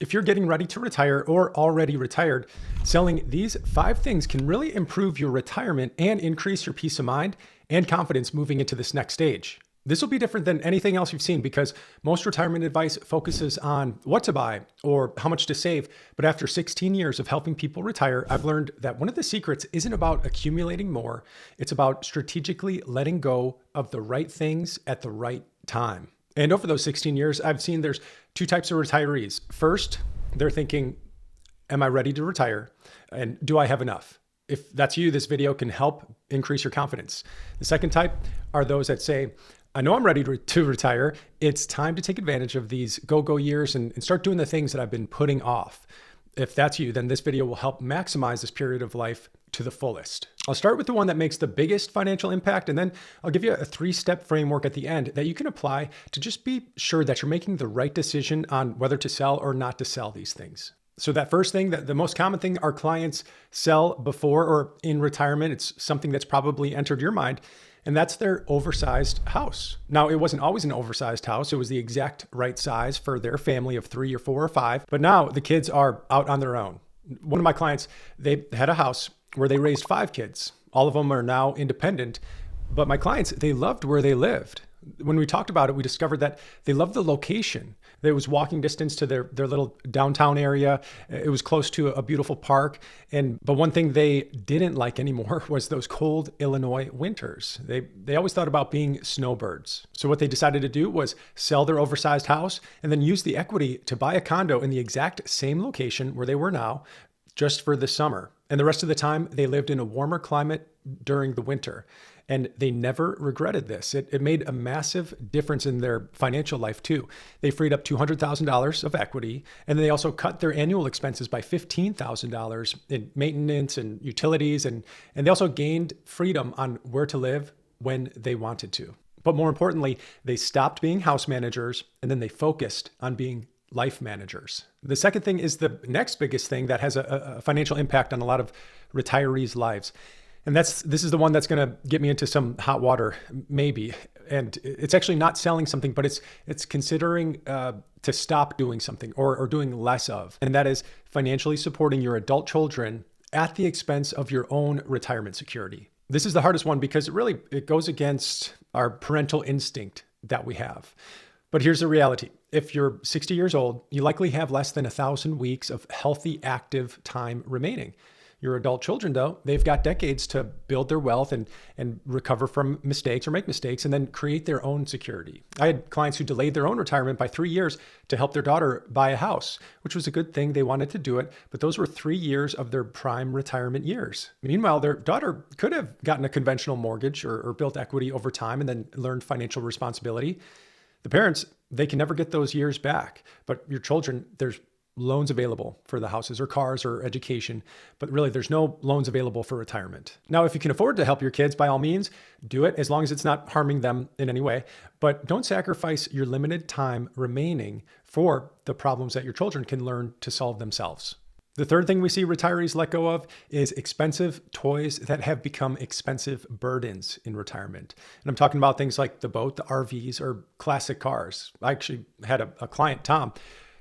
If you're getting ready to retire or already retired, selling these 5 things can really improve your retirement and increase your peace of mind and confidence moving into this next stage. This will be different than anything else you've seen because most retirement advice focuses on what to buy or how much to save. But after 16 years of helping people retire, I've learned that one of the secrets isn't about accumulating more. It's about strategically letting go of the right things at the right time. And over those 16 years, I've seen there's 2 types of retirees. First, they're thinking, am I ready to retire? And do I have enough? If that's you, this video can help increase your confidence. The second type are those that say, I know I'm ready to retire. It's time to take advantage of these go-go years and start doing the things that I've been putting off. If that's you, then this video will help maximize this period of life to the fullest. I'll start with the one that makes the biggest financial impact, and then I'll give you a 3-step framework at the end that you can apply to just be sure that you're making the right decision on whether to sell or not to sell these things. So that first thing, the most common thing our clients sell before or in retirement, it's something that's probably entered your mind, and that's their oversized house. Now, it wasn't always an oversized house. It was the exact right size for their family of 3 or 4 or 5. But now the kids are out on their own. One of my clients, they had a house where they raised 5 kids. All of them are now independent. But my clients, they loved where they lived. When we talked about it, we discovered that they loved the location. There was walking distance to their little downtown area. It was close to a beautiful park. But one thing they didn't like anymore was those cold Illinois winters. They always thought about being snowbirds. So what they decided to do was sell their oversized house and then use the equity to buy a condo in the exact same location where they were now, just for the summer. And the rest of the time, they lived in a warmer climate during the winter. And they never regretted this. It made a massive difference in their financial life too. They freed up $200,000 of equity, and they also cut their annual expenses by $15,000 in maintenance and utilities. And they also gained freedom on where to live when they wanted to. But more importantly, they stopped being house managers, and then they focused on being life managers. The second thing is the next biggest thing that has a financial impact on a lot of retirees' lives. And this is the one that's going to get me into some hot water, maybe. And it's actually not selling something, but it's considering to stop doing something or doing less of. And that is financially supporting your adult children at the expense of your own retirement security. This is the hardest one because it goes against our parental instinct that we have. But here's the reality. If you're 60 years old, you likely have less than 1,000 weeks of healthy, active time remaining. Your adult children, though, they've got decades to build their wealth and recover from mistakes or make mistakes and then create their own security. I had clients who delayed their own retirement by 3 years to help their daughter buy a house, which was a good thing. They wanted to do it, but those were 3 years of their prime retirement years. Meanwhile, their daughter could have gotten a conventional mortgage or built equity over time and then learned financial responsibility. The parents, they can never get those years back, but your children, there's loans available for the houses or cars or education, but really there's no loans available for retirement. Now, if you can afford to help your kids, by all means, do it as long as it's not harming them in any way, but don't sacrifice your limited time remaining for the problems that your children can learn to solve themselves. The third thing we see retirees let go of is expensive toys that have become expensive burdens in retirement. And I'm talking about things like the boat, the RVs, or classic cars. I actually had a client, Tom,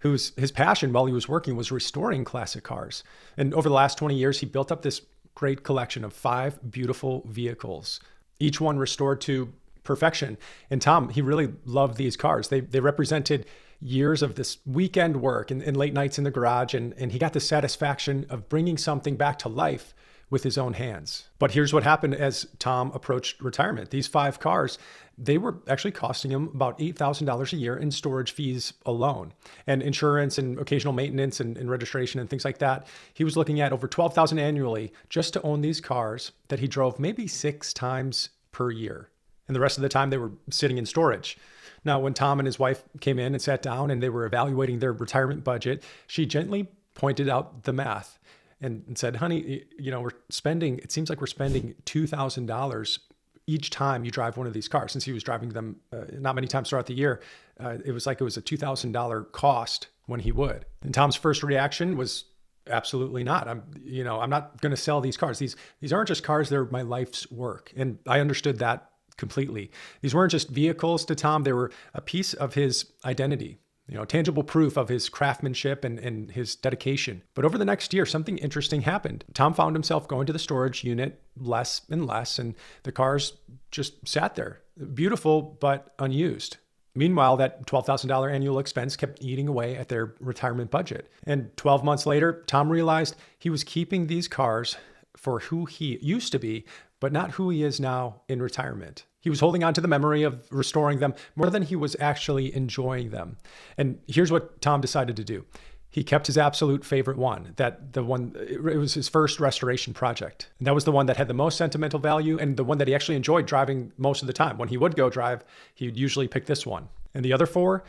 his passion while he was working was restoring classic cars. And over the last 20 years, he built up this great collection of 5 beautiful vehicles, each one restored to perfection. And Tom, he really loved these cars. They represented years of this weekend work and late nights in the garage. And he got the satisfaction of bringing something back to life with his own hands. But here's what happened as Tom approached retirement. These 5 cars, they were actually costing him about $8,000 a year in storage fees alone, and insurance and occasional maintenance and registration and things like that. He was looking at over $12,000 annually just to own these cars that he drove maybe 6 times per year. And the rest of the time they were sitting in storage. Now, when Tom and his wife came in and sat down and they were evaluating their retirement budget, she gently pointed out the math and said, honey, it seems like we're spending $2,000 each time you drive one of these cars. Since he was driving them not many times throughout the year, it was a $2,000 cost when he would. And Tom's first reaction was, absolutely not. I'm not going to sell these cars. These aren't just cars, they're my life's work. And I understood that completely. These weren't just vehicles to Tom, they were a piece of his identity. tangible proof of his craftsmanship and his dedication. But over the next year, something interesting happened. Tom found himself going to the storage unit less and less, and the cars just sat there, beautiful, but unused. Meanwhile, that $12,000 annual expense kept eating away at their retirement budget. And 12 months later, Tom realized he was keeping these cars for who he used to be, but not who he is now in retirement. He was holding on to the memory of restoring them more than he was actually enjoying them. And here's what Tom decided to do. He kept his absolute favorite one, it was his first restoration project. And that was the one that had the most sentimental value and the one that he actually enjoyed driving most of the time. When he would go drive, he'd usually pick this one. And the other four,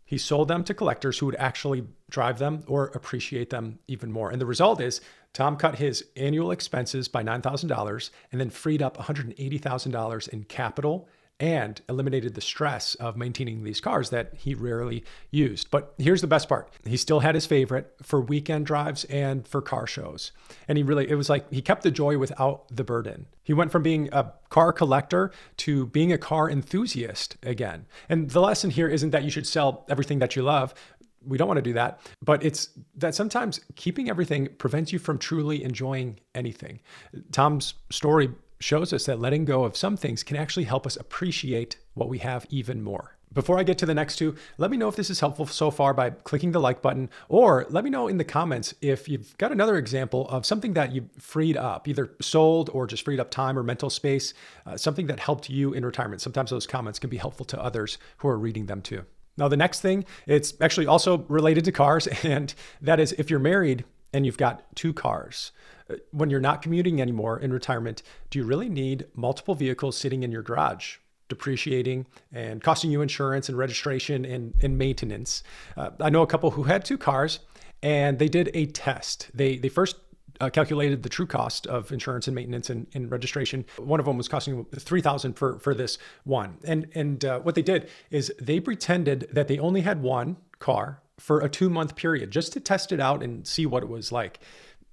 he sold them to collectors who would actually drive them or appreciate them even more. And the result is Tom cut his annual expenses by $9,000 and then freed up $180,000 in capital and eliminated the stress of maintaining these cars that he rarely used. But here's the best part. He still had his favorite for weekend drives and for car shows. And it was like he kept the joy without the burden. He went from being a car collector to being a car enthusiast again. And the lesson here isn't that you should sell everything that you love. We don't want to do that, but it's that sometimes keeping everything prevents you from truly enjoying anything. Tom's story shows us that letting go of some things can actually help us appreciate what we have even more. Before I get to the next two, let me know if this is helpful so far by clicking the like button, or let me know in the comments if you've got another example of something that you freed up, either sold or just freed up time or mental space, something that helped you in retirement. Sometimes those comments can be helpful to others who are reading them too. Now, the next thing, it's actually also related to cars, and that is if you're married and you've got two cars. When you're not commuting anymore in retirement, do you really need multiple vehicles sitting in your garage, depreciating and costing you insurance and registration and maintenance? I know a couple who had two cars and they did a test. They first calculated the true cost of insurance and maintenance and registration. One of them was costing $3,000 for this one. And what they did is they pretended that they only had one car for a 2-month period just to test it out and see what it was like.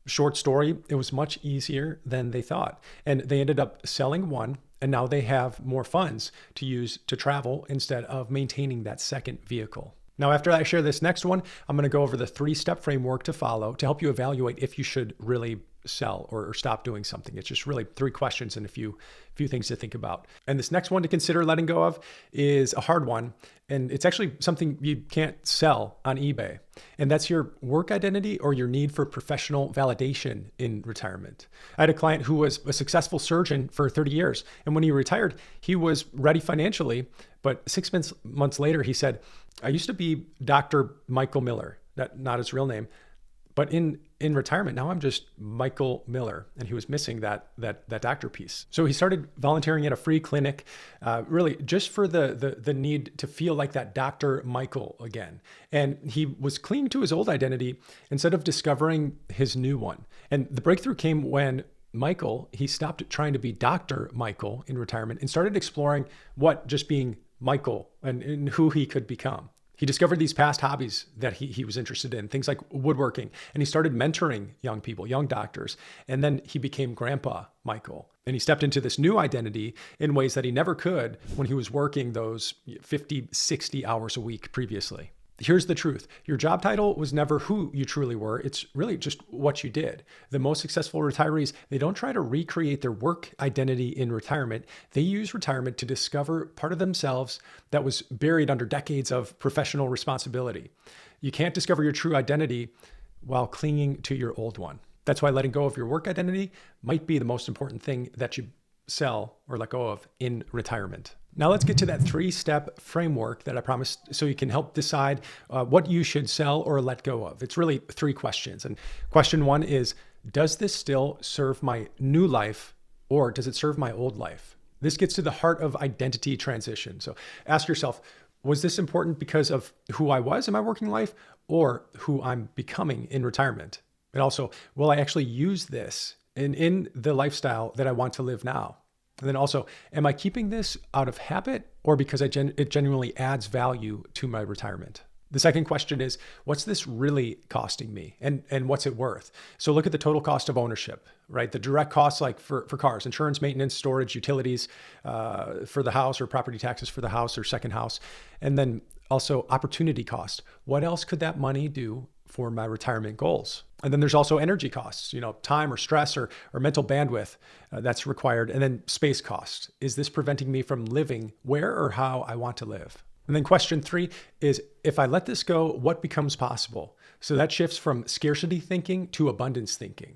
Short story, it was much easier than they thought. And they ended up selling one, and now they have more funds to use to travel instead of maintaining that second vehicle. Now, after I share this next one, I'm going to go over the 3-step framework to follow to help you evaluate if you should really sell or stop doing something. It's just really 3 questions and a few things to think about. And this next one to consider letting go of is a hard one. And it's actually something you can't sell on eBay. And that's your work identity or your need for professional validation in retirement. I had a client who was a successful surgeon for 30 years. And when he retired, he was ready financially. But 6 months later, he said, I used to be Dr. Michael Miller, not his real name. But in retirement, now I'm just Michael Miller, and he was missing that doctor piece. So he started volunteering at a free clinic, really just for the need to feel like that Dr. Michael again. And he was clinging to his old identity instead of discovering his new one. And the breakthrough came when he stopped trying to be Dr. Michael in retirement and started exploring what just being Michael and who he could become. He discovered these past hobbies that he was interested in, things like woodworking, and he started mentoring young people, young doctors. And then he became Grandpa Michael. And he stepped into this new identity in ways that he never could when he was working those 50, 60 hours a week previously. Here's the truth. Your job title was never who you truly were. It's really just what you did. The most successful retirees, they don't try to recreate their work identity in retirement. They use retirement to discover part of themselves that was buried under decades of professional responsibility. You can't discover your true identity while clinging to your old one. That's why letting go of your work identity might be the most important thing that you sell or let go of in retirement. Now let's get to that 3-step framework that I promised so you can help decide what you should sell or let go of. It's really 3 questions. And question 1 is, does this still serve my new life or does it serve my old life? This gets to the heart of identity transition. So ask yourself, was this important because of who I was in my working life or who I'm becoming in retirement? And also, will I actually use this in the lifestyle that I want to live now? And then also, am I keeping this out of habit or because it genuinely adds value to my retirement? The second question is, what's this really costing me and what's it worth? So look at the total cost of ownership, right? The direct costs like for cars, insurance, maintenance, storage, utilities for the house or property taxes for the house or second house. And then Also, opportunity cost. What else could that money do for my retirement goals? And then there's also energy costs, time or stress or mental bandwidth that's required. And then space costs. Is this preventing me from living where or how I want to live? And then question 3 is, if I let this go, what becomes possible? So that shifts from scarcity thinking to abundance thinking.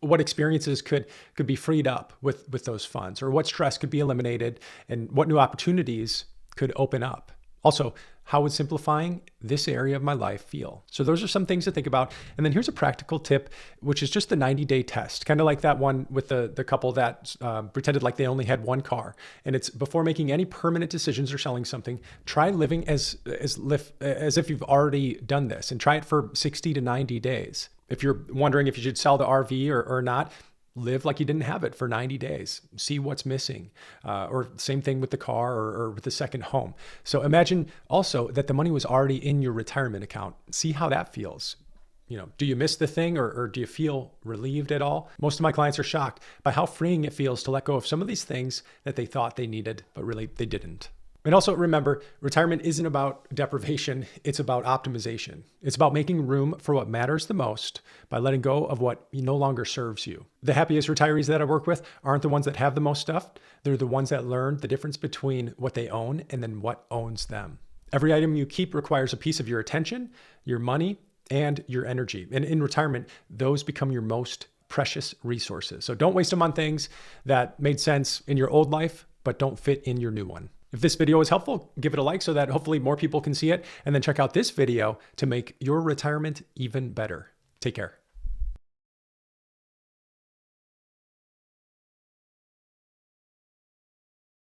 What experiences could be freed up with those funds, or what stress could be eliminated, and what new opportunities could open up? Also, how would simplifying this area of my life feel? So those are some things to think about. And then here's a practical tip, which is just the 90-day test, kind of like that one with the couple that pretended like they only had one car. And it's, before making any permanent decisions or selling something, try living as if you've already done this, and try it for 60 to 90 days. If you're wondering if you should sell the RV or not, live like you didn't have it for 90 days. See what's missing. Or same thing with the car or with the second home. So imagine also that the money was already in your retirement account. See how that feels. Do you miss the thing, or do you feel relieved at all? Most of my clients are shocked by how freeing it feels to let go of some of these things that they thought they needed, but really they didn't. And also remember, retirement isn't about deprivation, it's about optimization. It's about making room for what matters the most by letting go of what no longer serves you. The happiest retirees that I work with aren't the ones that have the most stuff. They're the ones that learn the difference between what they own and then what owns them. Every item you keep requires a piece of your attention, your money, and your energy. And in retirement, those become your most precious resources. So don't waste them on things that made sense in your old life, but don't fit in your new one. If this video was helpful, give it a like so that hopefully more people can see it, and then check out this video to make your retirement even better. Take care.